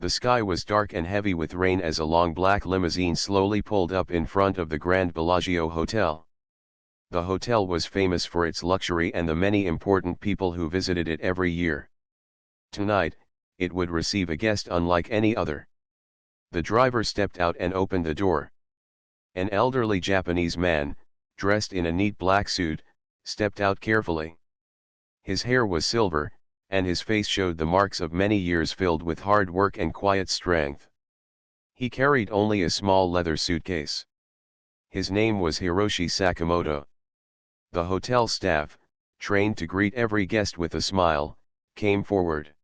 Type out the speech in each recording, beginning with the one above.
The sky was dark and heavy with rain as a long black limousine slowly pulled up in front of the Grand Bellagio Hotel. The hotel was famous for its luxury and the many important people who visited it every year. Tonight, it would receive a guest unlike any other. The driver stepped out and opened the door. An elderly Japanese man, dressed in a neat black suit, stepped out carefully. His hair was silver, and his face showed the marks of many years filled with hard work and quiet strength. He carried only a small leather suitcase. His name was Hiroshi Sakamoto. The hotel staff, trained to greet every guest with a smile, came forward.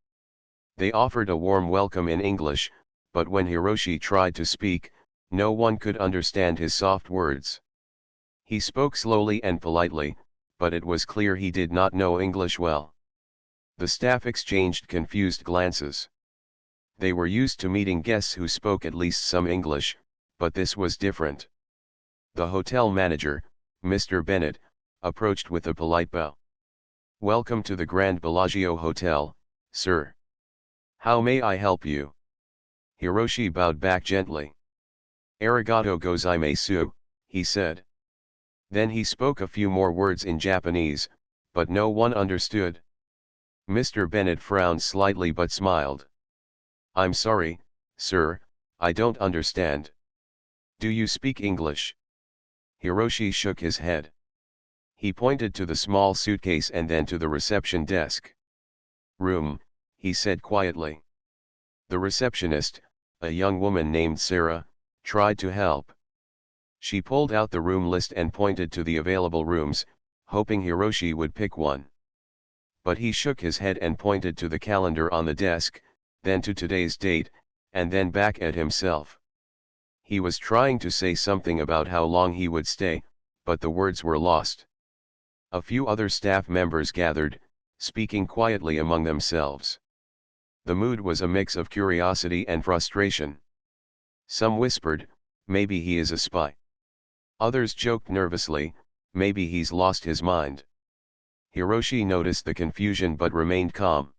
They offered a warm welcome in English, but when Hiroshi tried to speak, no one could understand his soft words. He spoke slowly and politely, but it was clear he did not know English well. The staff exchanged confused glances. They were used to meeting guests who spoke at least some English, but this was different. The hotel manager, Mr. Bennett, approached with a polite bow. "Welcome to the Grand Bellagio Hotel, sir. How may I help you?" Hiroshi bowed back gently. "Arigato gozaimasu," he said. Then he spoke a few more words in Japanese, but no one understood. Mr. Bennett frowned slightly but smiled. "I'm sorry, sir, I don't understand. Do you speak English?" Hiroshi shook his head. He pointed to the small suitcase and then to the reception desk. "Room," he said quietly. The receptionist, a young woman named Sarah, tried to help. She pulled out the room list and pointed to the available rooms, hoping Hiroshi would pick one. But he shook his head and pointed to the calendar on the desk, then to today's date, and then back at himself. He was trying to say something about how long he would stay, but the words were lost. A few other staff members gathered, speaking quietly among themselves. The mood was a mix of curiosity and frustration. Some whispered, "Maybe he is a spy." Others joked nervously, "Maybe he's lost his mind." Hiroshi noticed the confusion but remained calm.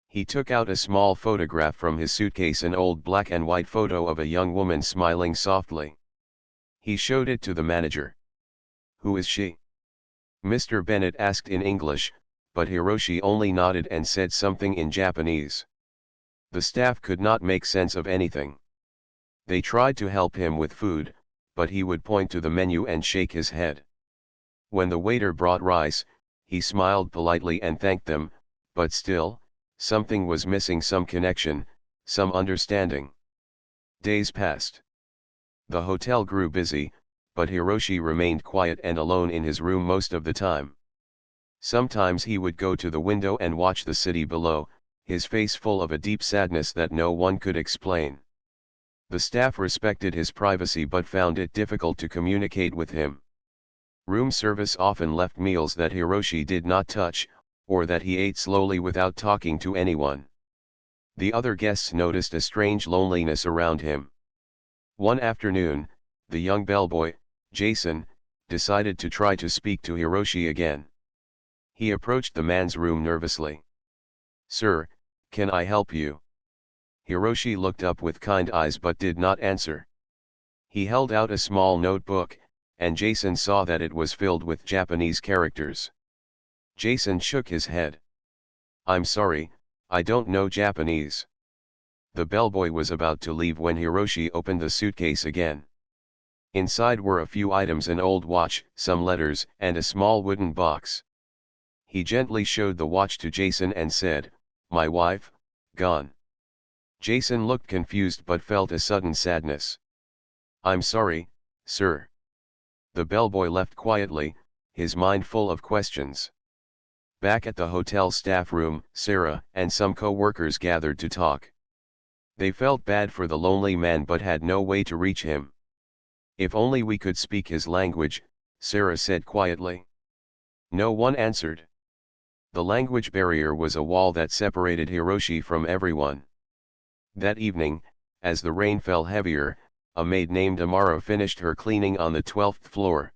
He took out a small photograph from his suitcase, an old black and white photo of a young woman smiling softly. He showed it to the manager. "Who is she?" Mr. Bennett asked in English, but Hiroshi only nodded and said something in Japanese. The staff could not make sense of anything. They tried to help him with food, but he would point to the menu and shake his head. When the waiter brought rice, he smiled politely and thanked them, but still, something was missing, some connection, some understanding. Days passed. The hotel grew busy, but Hiroshi remained quiet and alone in his room most of the time. Sometimes he would go to the window and watch the city below, his face full of a deep sadness that no one could explain. The staff respected his privacy but found it difficult to communicate with him. Room service often left meals that Hiroshi did not touch, or that he ate slowly without talking to anyone. The other guests noticed a strange loneliness around him. One afternoon, the young bellboy, Jason, decided to try to speak to Hiroshi again. He approached the man's room nervously. "Sir, can I help you?" Hiroshi looked up with kind eyes but did not answer. He held out a small notebook, and Jason saw that it was filled with Japanese characters. Jason shook his head. "I'm sorry, I don't know Japanese." The bellboy was about to leave when Hiroshi opened the suitcase again. Inside were a few items, an old watch, some letters, and a small wooden box. He gently showed the watch to Jason and said, "My wife, gone." Jason looked confused but felt a sudden sadness. "I'm sorry, sir." The bellboy left quietly, his mind full of questions. Back at the hotel staff room, Sarah and some co-workers gathered to talk. They felt bad for the lonely man but had no way to reach him. "If only we could speak his language," Sarah said quietly. No one answered. The language barrier was a wall that separated Hiroshi from everyone. That evening, as the rain fell heavier, a maid named Amara finished her cleaning on the 12th floor.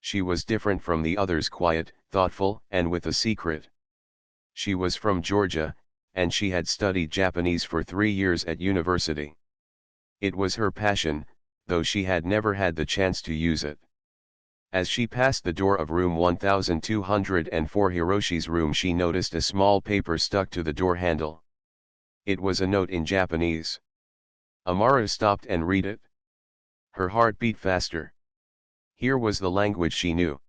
She was different from the others, quiet, thoughtful, and with a secret. She was from Georgia, and she had studied Japanese for 3 years at university. It was her passion, though she had never had the chance to use it. As she passed the door of room 1204, Hiroshi's room, she noticed a small paper stuck to the door handle. It was a note in Japanese. Amara stopped and read it. Her heart beat faster. Here was the language she knew.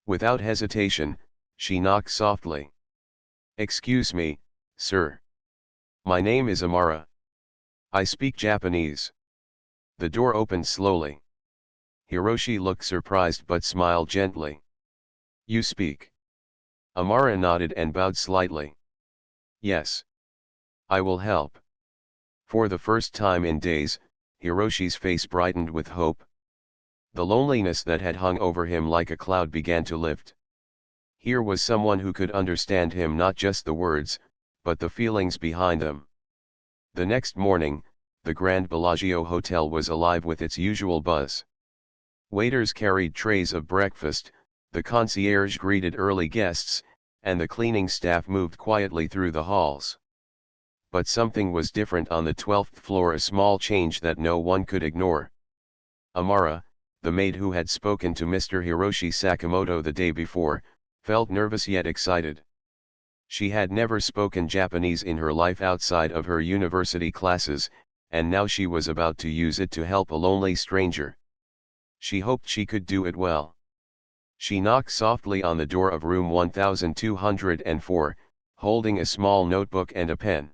Without hesitation, she knocked softly. "Excuse me, sir. My name is Amara. I speak Japanese." The door opened slowly. Hiroshi looked surprised but smiled gently. "You speak?" Amara nodded and bowed slightly. "Yes. I will help." For the first time in days, Hiroshi's face brightened with hope. The loneliness that had hung over him like a cloud began to lift. Here was someone who could understand him, not just the words, but the feelings behind them. The next morning, the Grand Bellagio Hotel was alive with its usual buzz. Waiters carried trays of breakfast, the concierge greeted early guests, and the cleaning staff moved quietly through the halls. But something was different on the 12th floor, a small change that no one could ignore. Amara, the maid who had spoken to Mr. Hiroshi Sakamoto the day before, felt nervous yet excited. She had never spoken Japanese in her life outside of her university classes, and now she was about to use it to help a lonely stranger. She hoped she could do it well. She knocked softly on the door of room 1204, holding a small notebook and a pen.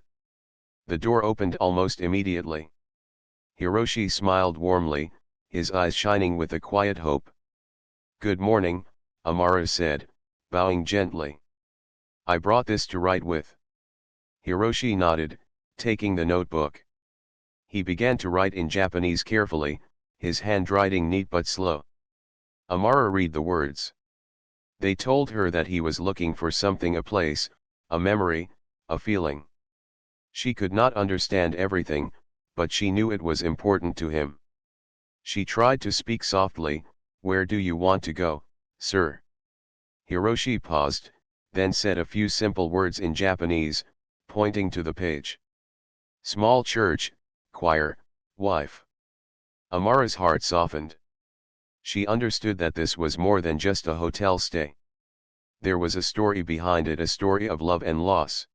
The door opened almost immediately. Hiroshi smiled warmly, his eyes shining with a quiet hope. "Good morning," Amara said, bowing gently. "I brought this to write with." Hiroshi nodded, taking the notebook. He began to write in Japanese carefully, his handwriting neat but slow. Amara read the words. They told her that he was looking for something, a place, a memory, a feeling. She could not understand everything, but she knew it was important to him. She tried to speak softly. "Where do you want to go, sir?" Hiroshi paused, then said a few simple words in Japanese, pointing to the page. "Small church, choir, wife." Amara's heart softened. She understood that this was more than just a hotel stay. There was a story behind it, a story of love and loss.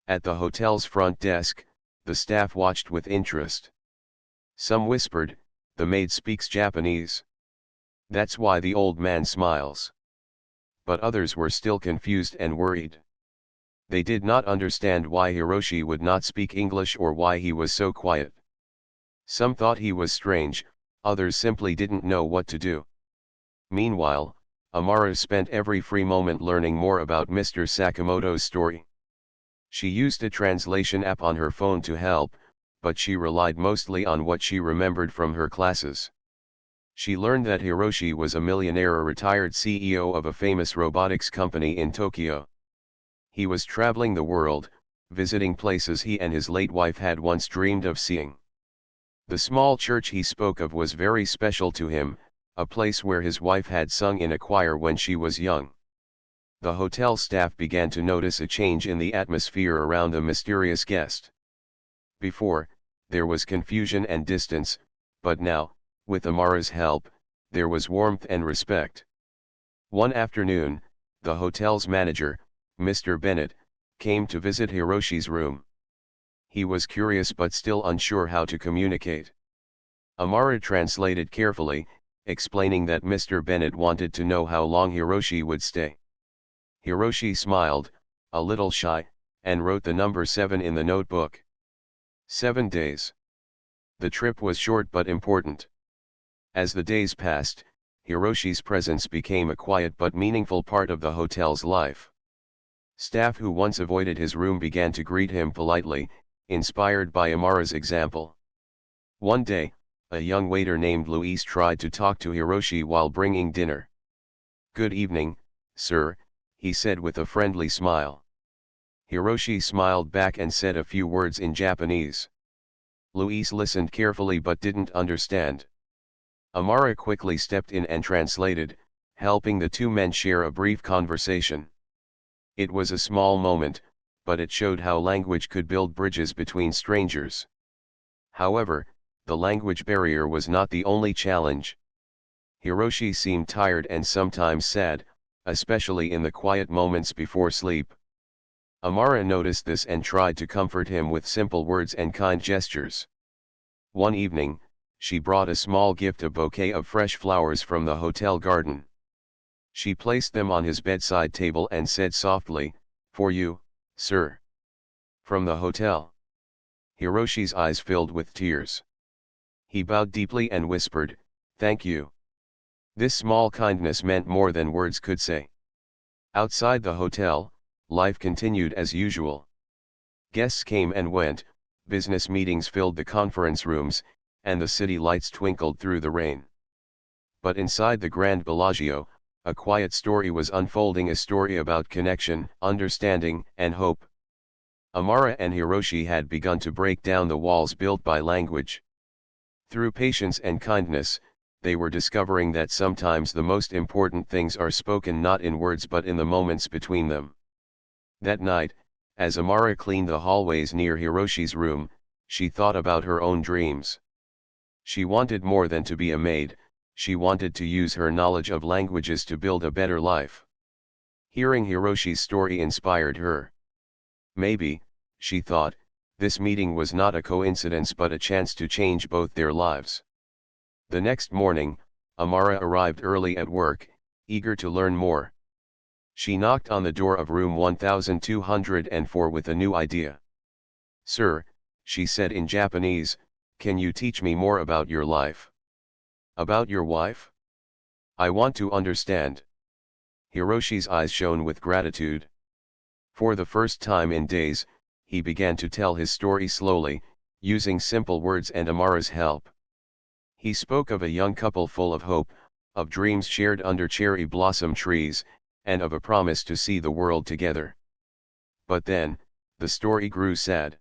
At the hotel's front desk, the staff watched with interest. Some whispered, "The maid speaks Japanese. That's why the old man smiles." But others were still confused and worried. They did not understand why Hiroshi would not speak English or why he was so quiet. Some thought he was strange, others simply didn't know what to do. Meanwhile, Amara spent every free moment learning more about Mr. Sakamoto's story. She used a translation app on her phone to help, but she relied mostly on what she remembered from her classes. She learned that Hiroshi was a millionaire, a retired CEO of a famous robotics company in Tokyo. He was traveling the world, visiting places he and his late wife had once dreamed of seeing. The small church he spoke of was very special to him, a place where his wife had sung in a choir when she was young. The hotel staff began to notice a change in the atmosphere around the mysterious guest. Before, there was confusion and distance, but now, with Amara's help, there was warmth and respect. One afternoon, the hotel's manager, Mr. Bennett, came to visit Hiroshi's room. He was curious but still unsure how to communicate. Amara translated carefully, explaining that Mr. Bennett wanted to know how long Hiroshi would stay. Hiroshi smiled, a little shy, and wrote the number 7 in the notebook. 7 days. The trip was short but important. As the days passed, Hiroshi's presence became a quiet but meaningful part of the hotel's life. Staff who once avoided his room began to greet him politely, inspired by Amara's example. One day, a young waiter named Luis tried to talk to Hiroshi while bringing dinner. "Good evening, sir," he said with a friendly smile. Hiroshi smiled back and said a few words in Japanese. Luis listened carefully but didn't understand. Amara quickly stepped in and translated, helping the two men share a brief conversation. It was a small moment, but it showed how language could build bridges between strangers. However, the language barrier was not the only challenge. Hiroshi seemed tired and sometimes sad, especially in the quiet moments before sleep. Amara noticed this and tried to comfort him with simple words and kind gestures. One evening, she brought a small gift, a bouquet of fresh flowers from the hotel garden. She placed them on his bedside table and said softly, "For you, sir." From the hotel. Hiroshi's eyes filled with tears. He bowed deeply and whispered, "Thank you." This small kindness meant more than words could say. Outside the hotel, life continued as usual. Guests came and went, business meetings filled the conference rooms, and the city lights twinkled through the rain. But inside the Grand Bellagio, a quiet story was unfolding, a story about connection, understanding, and hope. Amara and Hiroshi had begun to break down the walls built by language. Through patience and kindness, they were discovering that sometimes the most important things are spoken not in words but in the moments between them. That night, as Amara cleaned the hallways near Hiroshi's room, she thought about her own dreams. She wanted more than to be a maid, she wanted to use her knowledge of languages to build a better life. Hearing Hiroshi's story inspired her. Maybe, she thought, this meeting was not a coincidence but a chance to change both their lives. The next morning, Amara arrived early at work, eager to learn more. She knocked on the door of room 1204 with a new idea. "Sir," she said in Japanese, "can you teach me more about your life?" "About your wife? I want to understand." Hiroshi's eyes shone with gratitude. For the first time in days, he began to tell his story slowly, using simple words and Amara's help. He spoke of a young couple full of hope, of dreams shared under cherry blossom trees, and of a promise to see the world together. But then, the story grew sad.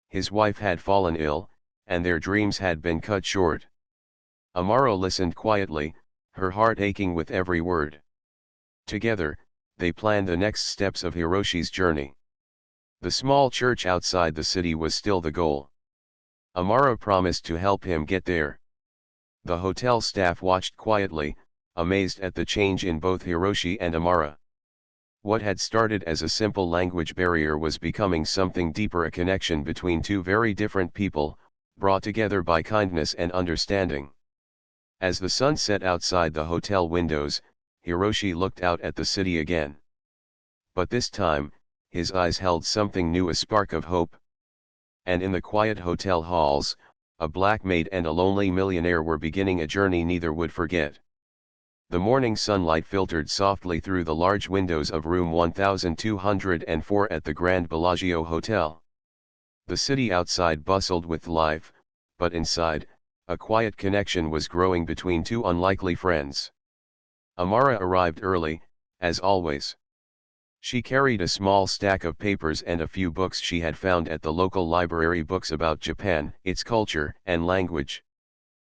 His wife had fallen ill, and their dreams had been cut short. Amara listened quietly, her heart aching with every word. Together, they planned the next steps of Hiroshi's journey. The small church outside the city was still the goal. Amara promised to help him get there. The hotel staff watched quietly, amazed at the change in both Hiroshi and Amara. What had started as a simple language barrier was becoming something deeper, a connection between two very different people, brought together by kindness and understanding. As the sun set outside the hotel windows, Hiroshi looked out at the city again. But this time, his eyes held something new, a spark of hope. And in the quiet hotel halls, a black maid and a lonely millionaire were beginning a journey neither would forget. The morning sunlight filtered softly through the large windows of room 1204 at the Grand Bellagio Hotel. The city outside bustled with life, but inside, a quiet connection was growing between two unlikely friends. Amara arrived early, as always. She carried a small stack of papers and a few books she had found at the local library, books about Japan, its culture and language.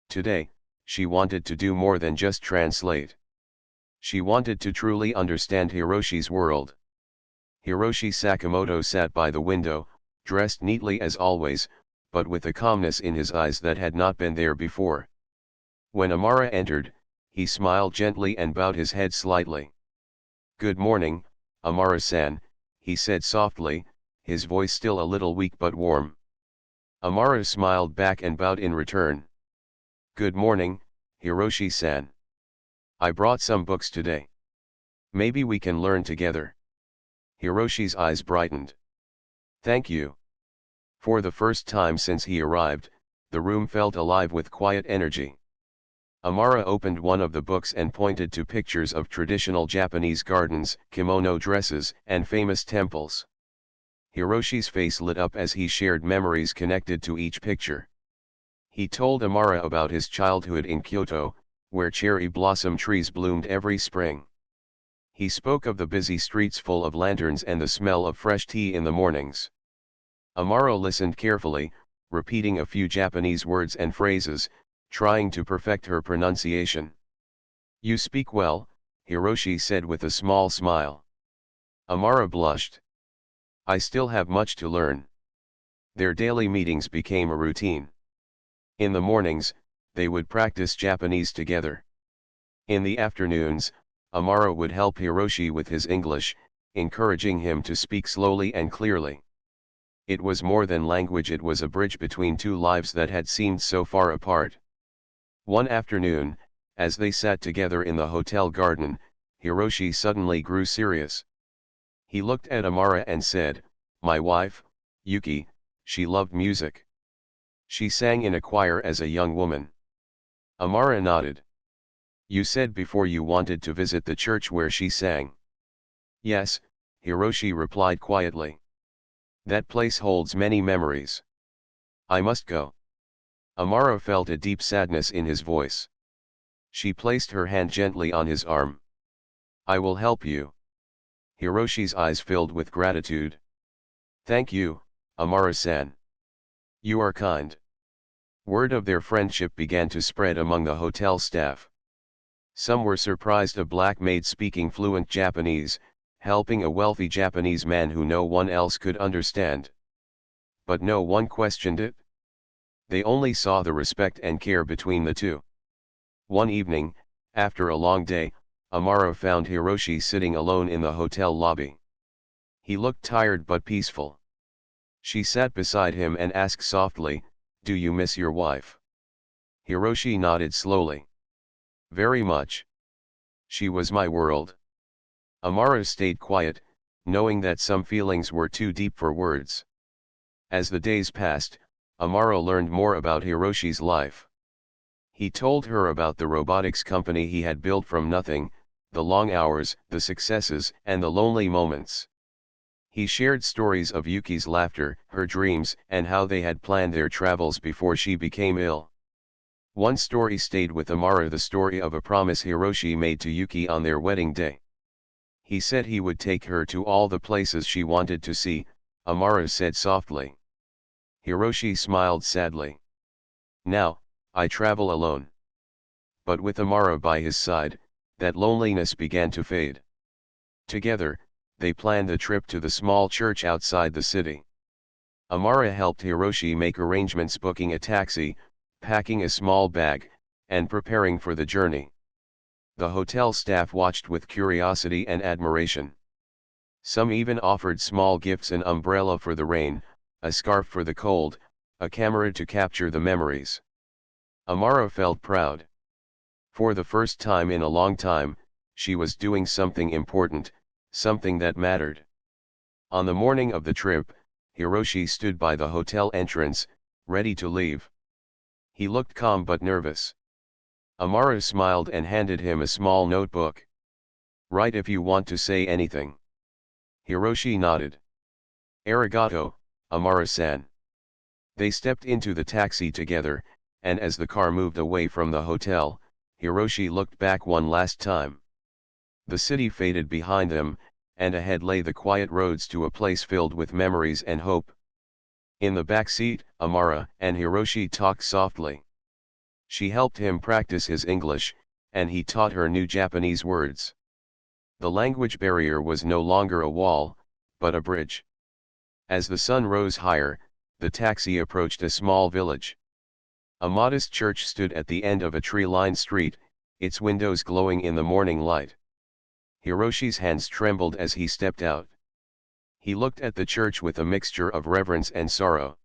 Today, she wanted to do more than just translate. She wanted to truly understand Hiroshi's world. Hiroshi Sakamoto sat by the window, dressed neatly as always, but with a calmness in his eyes that had not been there before. When Amara entered, he smiled gently and bowed his head slightly. "Good morning, Amara-san," he said softly, his voice still a little weak but warm. Amara smiled back and bowed in return. "Good morning, Hiroshi-san. I brought some books today. Maybe we can learn together." Hiroshi's eyes brightened. "Thank you." For the first time since he arrived, the room felt alive with quiet energy. Amara opened one of the books and pointed to pictures of traditional Japanese gardens, kimono dresses, and famous temples. Hiroshi's face lit up as he shared memories connected to each picture. He told Amara about his childhood in Kyoto, where cherry blossom trees bloomed every spring. He spoke of the busy streets full of lanterns and the smell of fresh tea in the mornings. Amara listened carefully, repeating a few Japanese words and phrases, trying to perfect her pronunciation. "You speak well," Hiroshi said with a small smile. Amara blushed. I still have much to learn. Their daily meetings became a routine. In the mornings, they would practice Japanese together. In the afternoons, Amara would help Hiroshi with his English, encouraging him to speak slowly and clearly. It was more than language, it was a bridge between two lives that had seemed so far apart. One afternoon, as they sat together in the hotel garden, Hiroshi suddenly grew serious. He looked at Amara and said, "My wife, Yuki, she loved music. She sang in a choir as a young woman." Amara nodded. "You said before you wanted to visit the church where she sang." "Yes," Hiroshi replied quietly. "That place holds many memories. I must go." Amara felt a deep sadness in his voice. She placed her hand gently on his arm. "I will help you." Hiroshi's eyes filled with gratitude. "Thank you, Amara-san. You are kind." Word of their friendship began to spread among the hotel staff. Some were surprised a black maid speaking fluent Japanese, helping a wealthy Japanese man who no one else could understand. But no one questioned it. They only saw the respect and care between the two. One evening, after a long day, Amara found Hiroshi sitting alone in the hotel lobby. He looked tired but peaceful. She sat beside him and asked softly, "Do you miss your wife?" Hiroshi nodded slowly. "Very much. She was my world." Amara stayed quiet, knowing that some feelings were too deep for words. As the days passed, Amara learned more about Hiroshi's life. He told her about the robotics company he had built from nothing, the long hours, the successes, and the lonely moments. He shared stories of Yuki's laughter, her dreams, and how they had planned their travels before she became ill. One story stayed with Amara, the story of a promise Hiroshi made to Yuki on their wedding day. He said he would take her to all the places she wanted to see, Amara said softly. Hiroshi smiled sadly. "Now, I travel alone." But with Amara by his side, that loneliness began to fade. Together, they planned the trip to the small church outside the city. Amara helped Hiroshi make arrangements, booking a taxi, packing a small bag, and preparing for the journey. The hotel staff watched with curiosity and admiration. Some even offered small gifts: an umbrella for the rain, a scarf for the cold, a camera to capture the memories. Amara felt proud. For the first time in a long time, she was doing something important, something that mattered. On the morning of the trip, Hiroshi stood by the hotel entrance, ready to leave. He looked calm but nervous. Amara smiled and handed him a small notebook. "Write if you want to say anything." Hiroshi nodded. "Arigato, Amara-san." They stepped into the taxi together, and as the car moved away from the hotel, Hiroshi looked back one last time. The city faded behind them, and ahead lay the quiet roads to a place filled with memories and hope. In the back seat, Amara and Hiroshi talked softly. She helped him practice his English, and he taught her new Japanese words. The language barrier was no longer a wall, but a bridge. As the sun rose higher, the taxi approached a small village. A modest church stood at the end of a tree-lined street, its windows glowing in the morning light. Hiroshi's hands trembled as he stepped out. He looked at the church with a mixture of reverence and sorrow.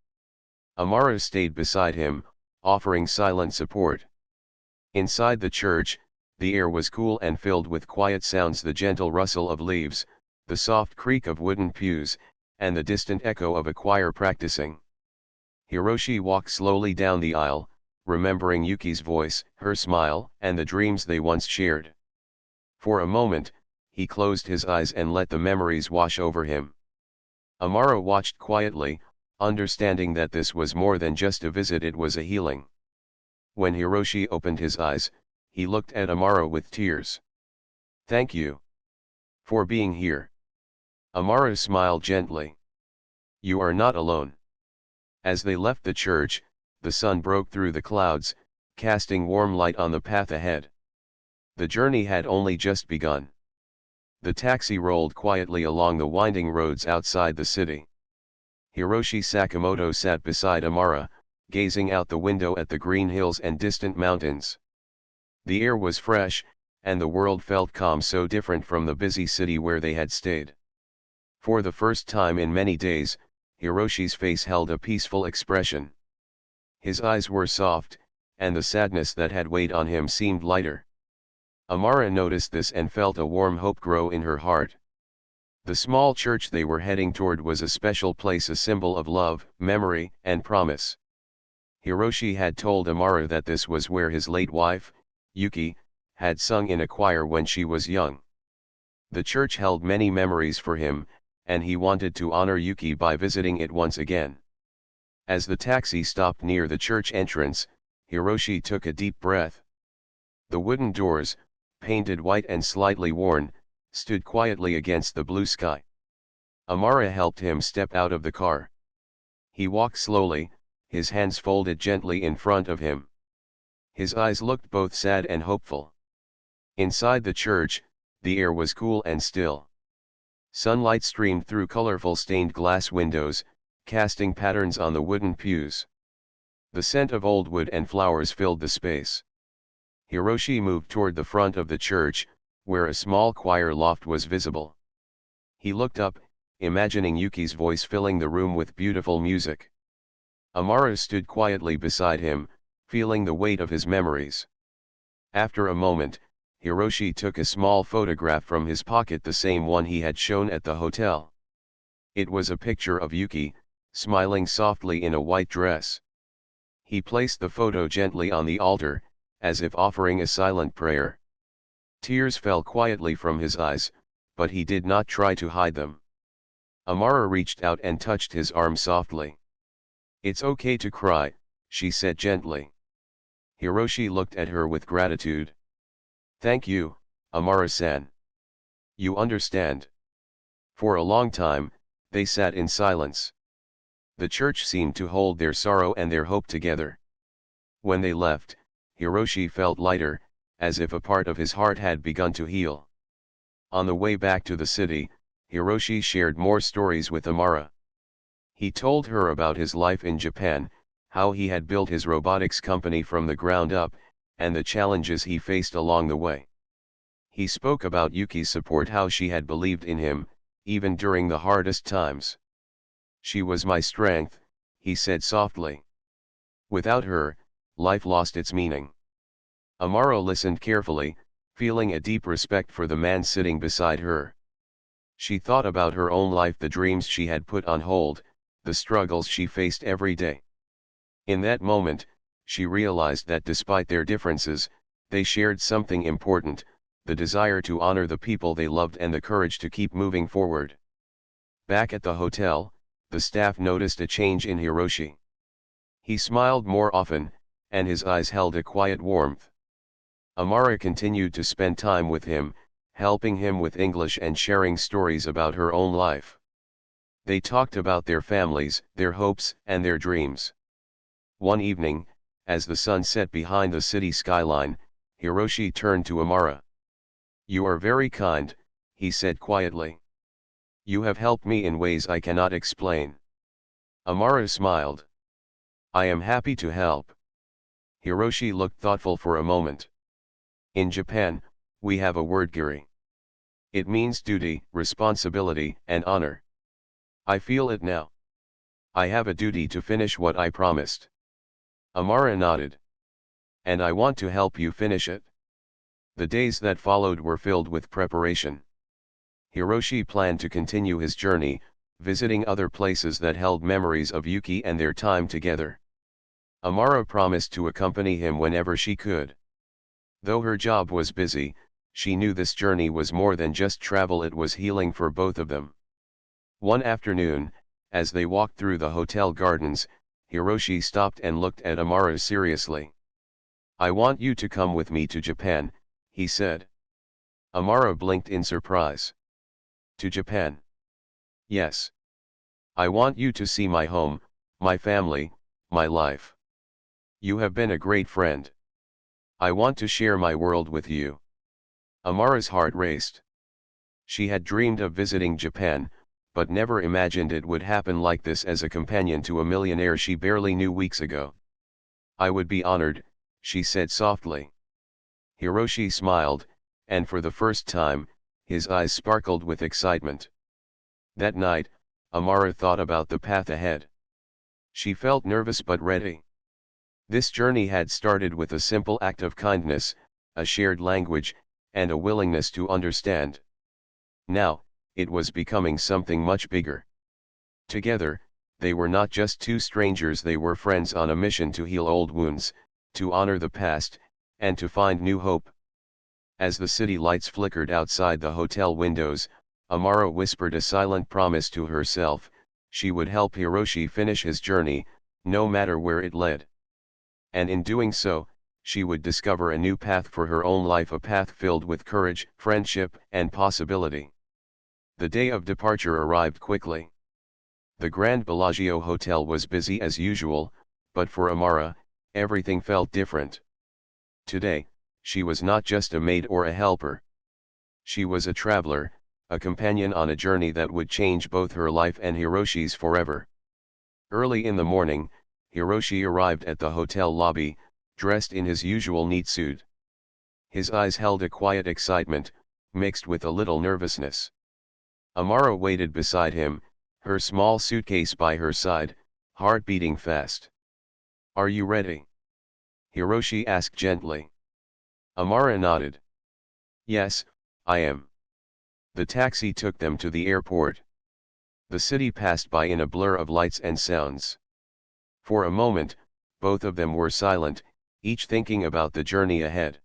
Amara stayed beside him, offering silent support. Inside the church, the air was cool and filled with quiet sounds: the gentle rustle of leaves, the soft creak of wooden pews, and the distant echo of a choir practicing. Hiroshi walked slowly down the aisle, remembering Yuki's voice, her smile, and the dreams they once shared. For a moment, he closed his eyes and let the memories wash over him. Amara watched quietly, understanding that this was more than just a visit, it was a healing. When Hiroshi opened his eyes, he looked at Amara with tears. "Thank you for being here." Amara smiled gently. "You are not alone." As they left the church, the sun broke through the clouds, casting warm light on the path ahead. The journey had only just begun. The taxi rolled quietly along the winding roads outside the city. Hiroshi Sakamoto sat beside Amara, gazing out the window at the green hills and distant mountains. The air was fresh, and the world felt calm, so different from the busy city where they had stayed. For the first time in many days, Hiroshi's face held a peaceful expression. His eyes were soft, and the sadness that had weighed on him seemed lighter. Amara noticed this and felt a warm hope grow in her heart. The small church they were heading toward was a special place, a symbol of love, memory, and promise. Hiroshi had told Amara that this was where his late wife, Yuki, had sung in a choir when she was young. The church held many memories for him, and he wanted to honor Yuki by visiting it once again. As the taxi stopped near the church entrance, Hiroshi took a deep breath. The wooden doors, painted white and slightly worn, stood quietly against the blue sky. Amara helped him step out of the car. He walked slowly, his hands folded gently in front of him. His eyes looked both sad and hopeful. Inside the church, the air was cool and still. Sunlight streamed through colorful stained glass windows, casting patterns on the wooden pews. The scent of old wood and flowers filled the space. Hiroshi moved toward the front of the church, where a small choir loft was visible. He looked up, imagining Yuki's voice filling the room with beautiful music. Amara stood quietly beside him, feeling the weight of his memories. After a moment, Hiroshi took a small photograph from his pocket, the same one he had shown at the hotel. It was a picture of Yuki, smiling softly in a white dress. He placed the photo gently on the altar, as if offering a silent prayer. Tears fell quietly from his eyes, but he did not try to hide them. Amara reached out and touched his arm softly. "It's okay to cry," she said gently. Hiroshi looked at her with gratitude. "Thank you, Amara-san. You understand." For a long time, they sat in silence. The church seemed to hold their sorrow and their hope together. When they left, Hiroshi felt lighter, as if a part of his heart had begun to heal. On the way back to the city, Hiroshi shared more stories with Amara. He told her about his life in Japan, how he had built his robotics company from the ground up, and the challenges he faced along the way. He spoke about Yuki's support, how she had believed in him, even during the hardest times. "She was my strength," he said softly. "Without her, life lost its meaning." Amara listened carefully, feeling a deep respect for the man sitting beside her. She thought about her own life, the dreams she had put on hold, the struggles she faced every day. In that moment, she realized that despite their differences, they shared something important, the desire to honor the people they loved and the courage to keep moving forward. Back at the hotel, the staff noticed a change in Hiroshi. He smiled more often, and his eyes held a quiet warmth. Amara continued to spend time with him, helping him with English and sharing stories about her own life. They talked about their families, their hopes, and their dreams. One evening, as the sun set behind the city skyline, Hiroshi turned to Amara. "You are very kind," he said quietly. "You have helped me in ways I cannot explain." Amara smiled. "I am happy to help." Hiroshi looked thoughtful for a moment. "In Japan, we have a word giri. It means duty, responsibility, and honor. I feel it now. I have a duty to finish what I promised." Amara nodded. "And I want to help you finish it." The days that followed were filled with preparation. Hiroshi planned to continue his journey, visiting other places that held memories of Yuki and their time together. Amara promised to accompany him whenever she could. Though her job was busy, she knew this journey was more than just travel, it was healing for both of them. One afternoon, as they walked through the hotel gardens, Hiroshi stopped and looked at Amara seriously. "I want you to come with me to Japan," he said. Amara blinked in surprise. "To Japan?" "Yes. I want you to see my home, my family, my life. You have been a great friend. I want to share my world with you." Amara's heart raced. She had dreamed of visiting Japan, but never imagined it would happen like this as a companion to a millionaire she barely knew weeks ago. "I would be honored," she said softly. Hiroshi smiled, and for the first time, his eyes sparkled with excitement. That night, Amara thought about the path ahead. She felt nervous but ready. This journey had started with a simple act of kindness, a shared language, and a willingness to understand. Now, it was becoming something much bigger. Together, they were not just two strangers, they were friends on a mission to heal old wounds, to honor the past, and to find new hope. As the city lights flickered outside the hotel windows, Amara whispered a silent promise to herself: she would help Hiroshi finish his journey, no matter where it led. And in doing so, she would discover a new path for her own life, a path filled with courage, friendship, and possibility. The day of departure arrived quickly. The Grand Bellagio Hotel was busy as usual, but for Amara, everything felt different. Today, she was not just a maid or a helper. She was a traveler, a companion on a journey that would change both her life and Hiroshi's forever. Early in the morning, Hiroshi arrived at the hotel lobby, dressed in his usual neat suit. His eyes held a quiet excitement, mixed with a little nervousness. Amara waited beside him, her small suitcase by her side, heart beating fast. "Are you ready?" Hiroshi asked gently. Amara nodded. "Yes, I am." The taxi took them to the airport. The city passed by in a blur of lights and sounds. For a moment, both of them were silent, each thinking about the journey ahead.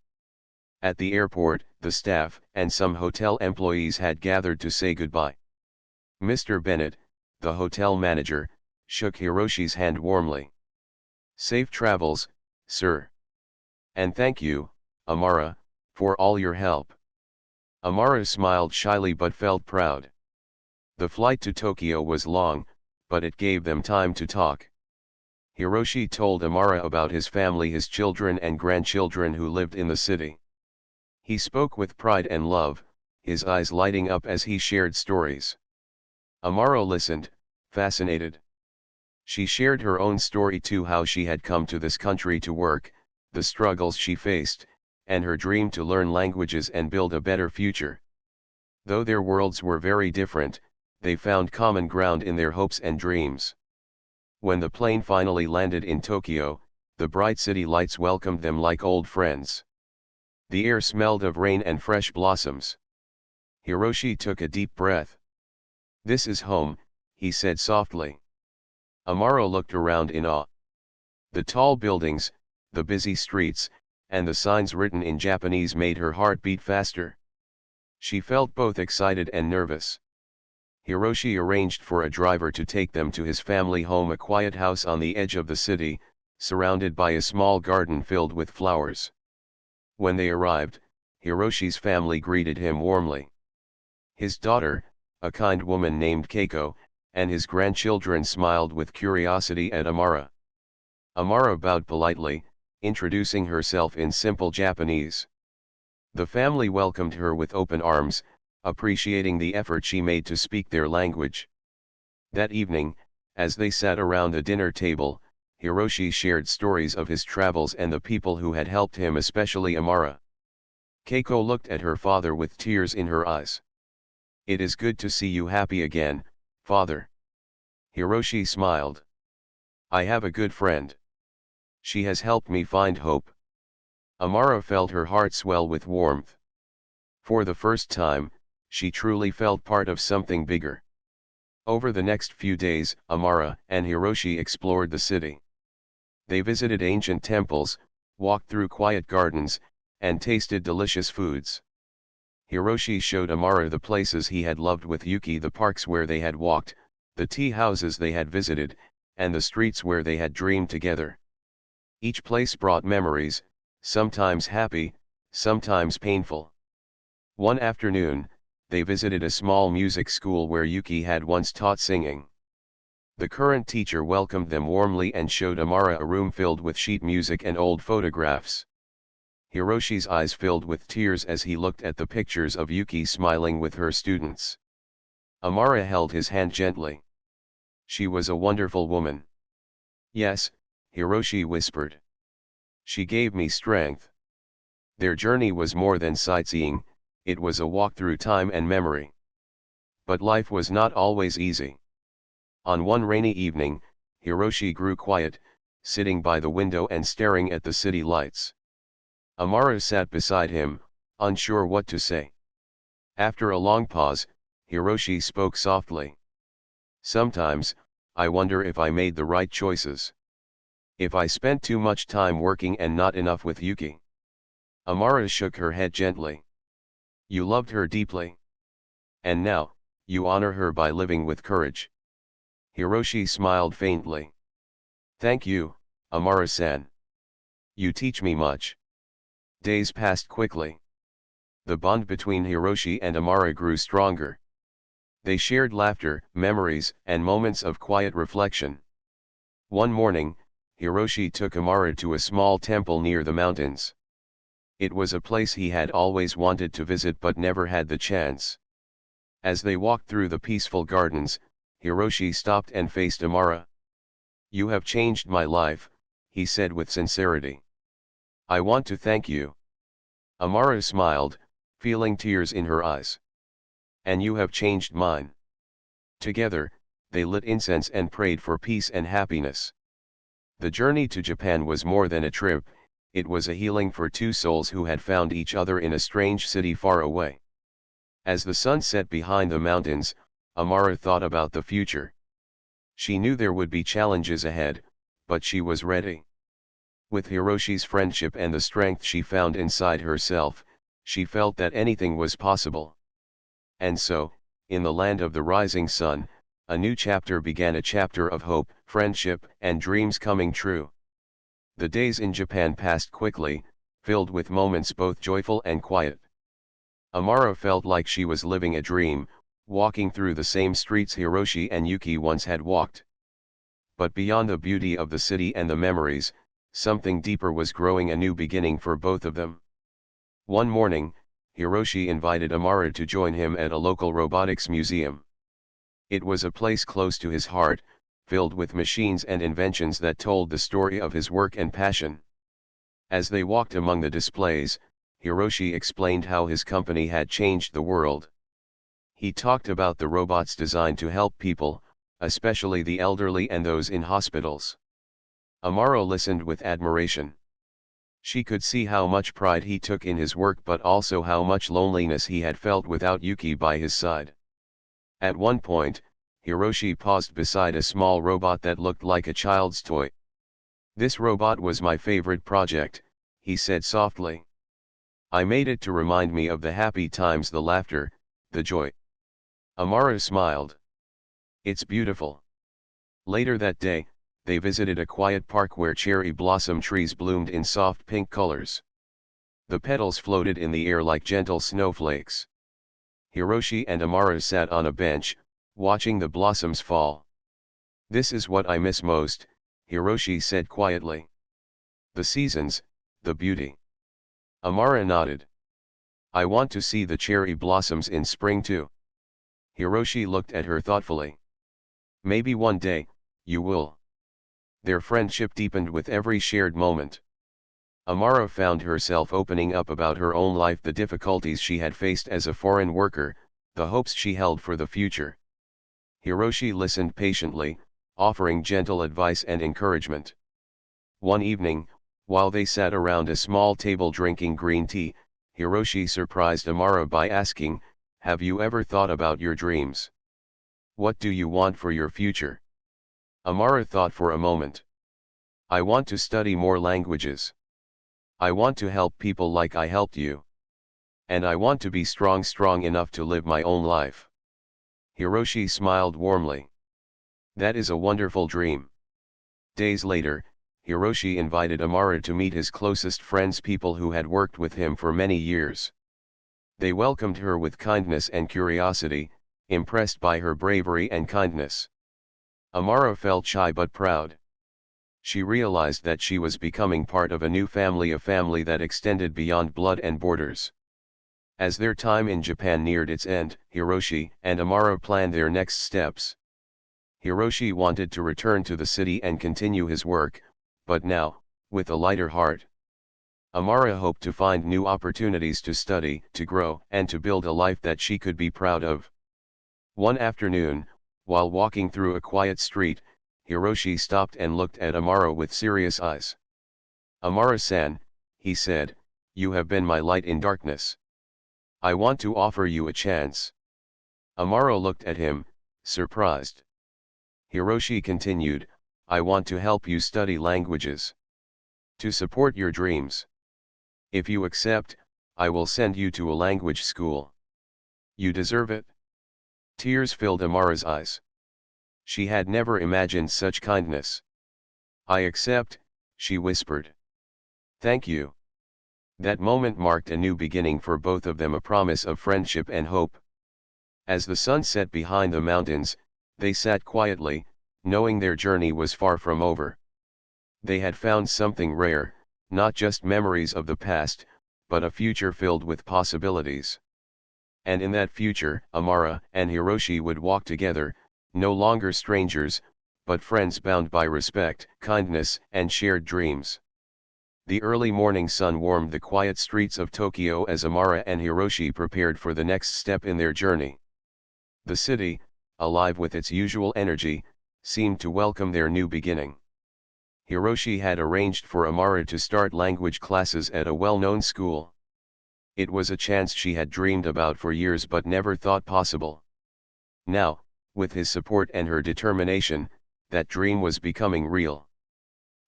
At the airport, the staff and some hotel employees had gathered to say goodbye. Mr. Bennett, the hotel manager, shook Hiroshi's hand warmly. "Safe travels, sir. And thank you, Amara, for all your help." Amara smiled shyly but felt proud. The flight to Tokyo was long, but it gave them time to talk. Hiroshi told Amara about his family, his children and grandchildren who lived in the city. He spoke with pride and love, his eyes lighting up as he shared stories. Amara listened, fascinated. She shared her own story too, how she had come to this country to work, the struggles she faced, and her dream to learn languages and build a better future. Though their worlds were very different, they found common ground in their hopes and dreams. When the plane finally landed in Tokyo, the bright city lights welcomed them like old friends. The air smelled of rain and fresh blossoms. Hiroshi took a deep breath. "This is home," he said softly. Amara looked around in awe. The tall buildings, the busy streets, and the signs written in Japanese made her heart beat faster. She felt both excited and nervous. Hiroshi arranged for a driver to take them to his family home, a quiet house on the edge of the city, surrounded by a small garden filled with flowers. When they arrived, Hiroshi's family greeted him warmly. His daughter, a kind woman named Keiko, and his grandchildren smiled with curiosity at Amara. Amara bowed politely, introducing herself in simple Japanese. The family welcomed her with open arms, appreciating the effort she made to speak their language. That evening, as they sat around the dinner table, Hiroshi shared stories of his travels and the people who had helped him, especially Amara. Keiko looked at her father with tears in her eyes. "It is good to see you happy again, father." Hiroshi smiled. "I have a good friend. She has helped me find hope." Amara felt her heart swell with warmth. For the first time, she truly felt part of something bigger. Over the next few days, Amara and Hiroshi explored the city. They visited ancient temples, walked through quiet gardens, and tasted delicious foods. Hiroshi showed Amara the places he had loved with Yuki, the parks where they had walked, the tea houses they had visited, and the streets where they had dreamed together. Each place brought memories, sometimes happy, sometimes painful. One afternoon, they visited a small music school where Yuki had once taught singing. The current teacher welcomed them warmly and showed Amara a room filled with sheet music and old photographs. Hiroshi's eyes filled with tears as he looked at the pictures of Yuki smiling with her students. Amara held his hand gently. She was a wonderful woman. Yes, Hiroshi whispered. She gave me strength. Their journey was more than sightseeing, it was a walk through time and memory. But life was not always easy. On one rainy evening, Hiroshi grew quiet, sitting by the window and staring at the city lights. Amara sat beside him, unsure what to say. After a long pause, Hiroshi spoke softly. Sometimes, I wonder if I made the right choices. If I spent too much time working and not enough with Yuki. Amara shook her head gently. You loved her deeply. And now, you honor her by living with courage. Hiroshi smiled faintly. Thank you, Amara-san. You teach me much. Days passed quickly. The bond between Hiroshi and Amara grew stronger. They shared laughter, memories, and moments of quiet reflection. One morning, Hiroshi took Amara to a small temple near the mountains. It was a place he had always wanted to visit but never had the chance. As they walked through the peaceful gardens, Hiroshi stopped and faced Amara. You have changed my life, he said with sincerity. I want to thank you. Amara smiled, feeling tears in her eyes. And you have changed mine. Together, they lit incense and prayed for peace and happiness. The journey to Japan was more than a trip, it was a healing for two souls who had found each other in a strange city far away. As the sun set behind the mountains, Amara thought about the future. She knew there would be challenges ahead, but she was ready. With Hiroshi's friendship and the strength she found inside herself, she felt that anything was possible. And so, in the land of the rising sun, a new chapter began, a chapter of hope, friendship, and dreams coming true. The days in Japan passed quickly, filled with moments both joyful and quiet. Amara felt like she was living a dream, walking through the same streets Hiroshi and Yuki once had walked. But beyond the beauty of the city and the memories, something deeper was growing, a new beginning for both of them. One morning, Hiroshi invited Amara to join him at a local robotics museum. It was a place close to his heart, filled with machines and inventions that told the story of his work and passion. As they walked among the displays, Hiroshi explained how his company had changed the world. He talked about the robots designed to help people, especially the elderly and those in hospitals. Amara listened with admiration. She could see how much pride he took in his work but also how much loneliness he had felt without Yuki by his side. At one point, Hiroshi paused beside a small robot that looked like a child's toy. This robot was my favorite project, he said softly. I made it to remind me of the happy times, the laughter, the joy. Amara smiled. It's beautiful. Later that day, they visited a quiet park where cherry blossom trees bloomed in soft pink colors. The petals floated in the air like gentle snowflakes. Hiroshi and Amara sat on a bench, watching the blossoms fall. This is what I miss most, Hiroshi said quietly. The seasons, the beauty. Amara nodded. I want to see the cherry blossoms in spring too. Hiroshi looked at her thoughtfully. Maybe one day, you will. Their friendship deepened with every shared moment. Amara found herself opening up about her own life, the difficulties she had faced as a foreign worker, the hopes she held for the future. Hiroshi listened patiently, offering gentle advice and encouragement. One evening, while they sat around a small table drinking green tea, Hiroshi surprised Amara by asking, have you ever thought about your dreams? What do you want for your future? Amara thought for a moment. I want to study more languages. I want to help people like I helped you. And I want to be strong enough to live my own life. Hiroshi smiled warmly. That is a wonderful dream. Days later, Hiroshi invited Amara to meet his closest friends, people who had worked with him for many years. They welcomed her with kindness and curiosity, impressed by her bravery and kindness. Amara felt shy but proud. She realized that she was becoming part of a new family, a family that extended beyond blood and borders. As their time in Japan neared its end, Hiroshi and Amara planned their next steps. Hiroshi wanted to return to the city and continue his work, but now, with a lighter heart. Amara hoped to find new opportunities to study, to grow, and to build a life that she could be proud of. One afternoon, while walking through a quiet street, Hiroshi stopped and looked at Amara with serious eyes. "Amara-san," he said, "you have been my light in darkness. I want to offer you a chance." Amara looked at him, surprised. Hiroshi continued, "I want to help you study languages. To support your dreams. If you accept, I will send you to a language school. You deserve it." Tears filled Amara's eyes. She had never imagined such kindness. "I accept," she whispered. "Thank you." That moment marked a new beginning for both of them, a promise of friendship and hope. As the sun set behind the mountains, they sat quietly, knowing their journey was far from over. They had found something rare, not just memories of the past, but a future filled with possibilities. And in that future, Amara and Hiroshi would walk together, no longer strangers, but friends bound by respect, kindness, and shared dreams. The early morning sun warmed the quiet streets of Tokyo as Amara and Hiroshi prepared for the next step in their journey. The city, alive with its usual energy, seemed to welcome their new beginning. Hiroshi had arranged for Amara to start language classes at a well-known school. It was a chance she had dreamed about for years but never thought possible. Now, with his support and her determination, that dream was becoming real.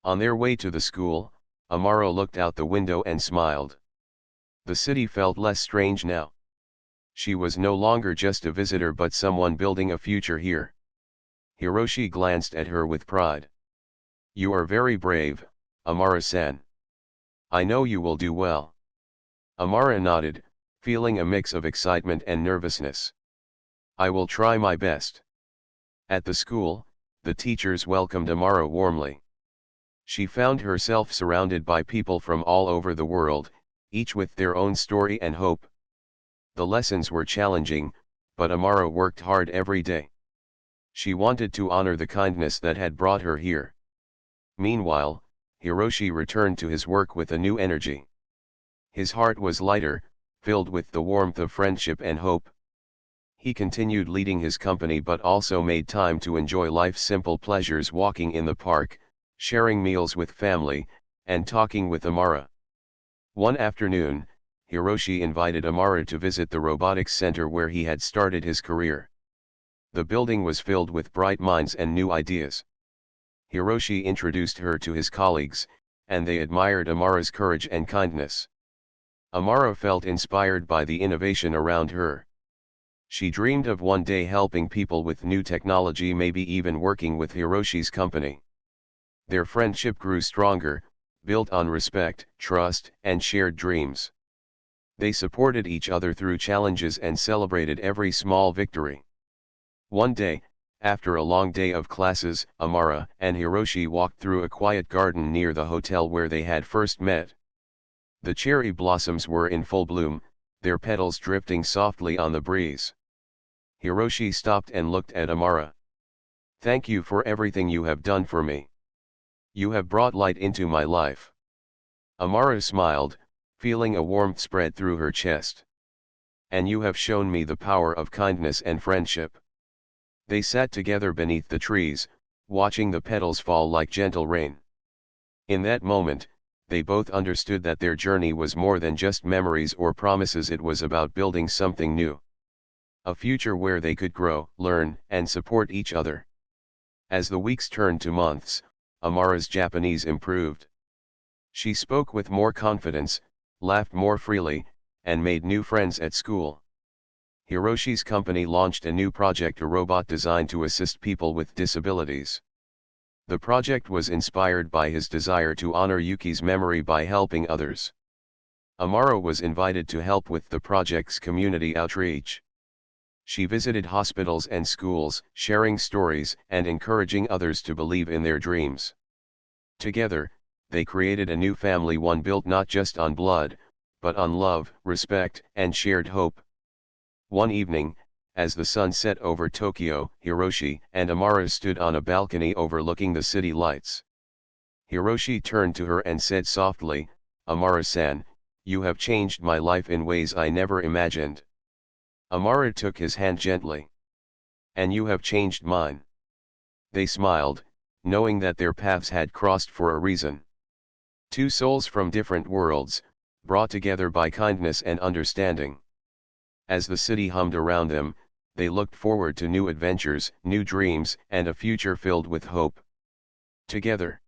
On their way to the school, Amara looked out the window and smiled. The city felt less strange now. She was no longer just a visitor but someone building a future here. Hiroshi glanced at her with pride. "You are very brave, Amara-san. I know you will do well." Amara nodded, feeling a mix of excitement and nervousness. "I will try my best." At the school, the teachers welcomed Amara warmly. She found herself surrounded by people from all over the world, each with their own story and hope. The lessons were challenging, but Amara worked hard every day. She wanted to honor the kindness that had brought her here. Meanwhile, Hiroshi returned to his work with a new energy. His heart was lighter, filled with the warmth of friendship and hope. He continued leading his company but also made time to enjoy life's simple pleasures, walking in the park, sharing meals with family, and talking with Amara. One afternoon, Hiroshi invited Amara to visit the robotics center where he had started his career. The building was filled with bright minds and new ideas. Hiroshi introduced her to his colleagues, and they admired Amara's courage and kindness. Amara felt inspired by the innovation around her. She dreamed of one day helping people with new technology, maybe even working with Hiroshi's company. Their friendship grew stronger, built on respect, trust, and shared dreams. They supported each other through challenges and celebrated every small victory. One day, after a long day of classes, Amara and Hiroshi walked through a quiet garden near the hotel where they had first met. The cherry blossoms were in full bloom, their petals drifting softly on the breeze. Hiroshi stopped and looked at Amara. "Thank you for everything you have done for me. You have brought light into my life." Amara smiled, feeling a warmth spread through her chest. "And you have shown me the power of kindness and friendship." They sat together beneath the trees, watching the petals fall like gentle rain. In that moment, they both understood that their journey was more than just memories or promises. It was about building something new. A future where they could grow, learn, and support each other. As the weeks turned to months, Amara's Japanese improved. She spoke with more confidence, laughed more freely, and made new friends at school. Hiroshi's company launched a new project, a robot designed to assist people with disabilities. The project was inspired by his desire to honor Yuki's memory by helping others. Amara was invited to help with the project's community outreach. She visited hospitals and schools, sharing stories and encouraging others to believe in their dreams. Together, they created a new family, one built not just on blood, but on love, respect, and shared hope. One evening, as the sun set over Tokyo, Hiroshi and Amara stood on a balcony overlooking the city lights. Hiroshi turned to her and said softly, "Amara-san, you have changed my life in ways I never imagined." Amara took his hand gently. "And you have changed mine." They smiled, knowing that their paths had crossed for a reason. Two souls from different worlds, brought together by kindness and understanding. As the city hummed around them, they looked forward to new adventures, new dreams, and a future filled with hope. Together.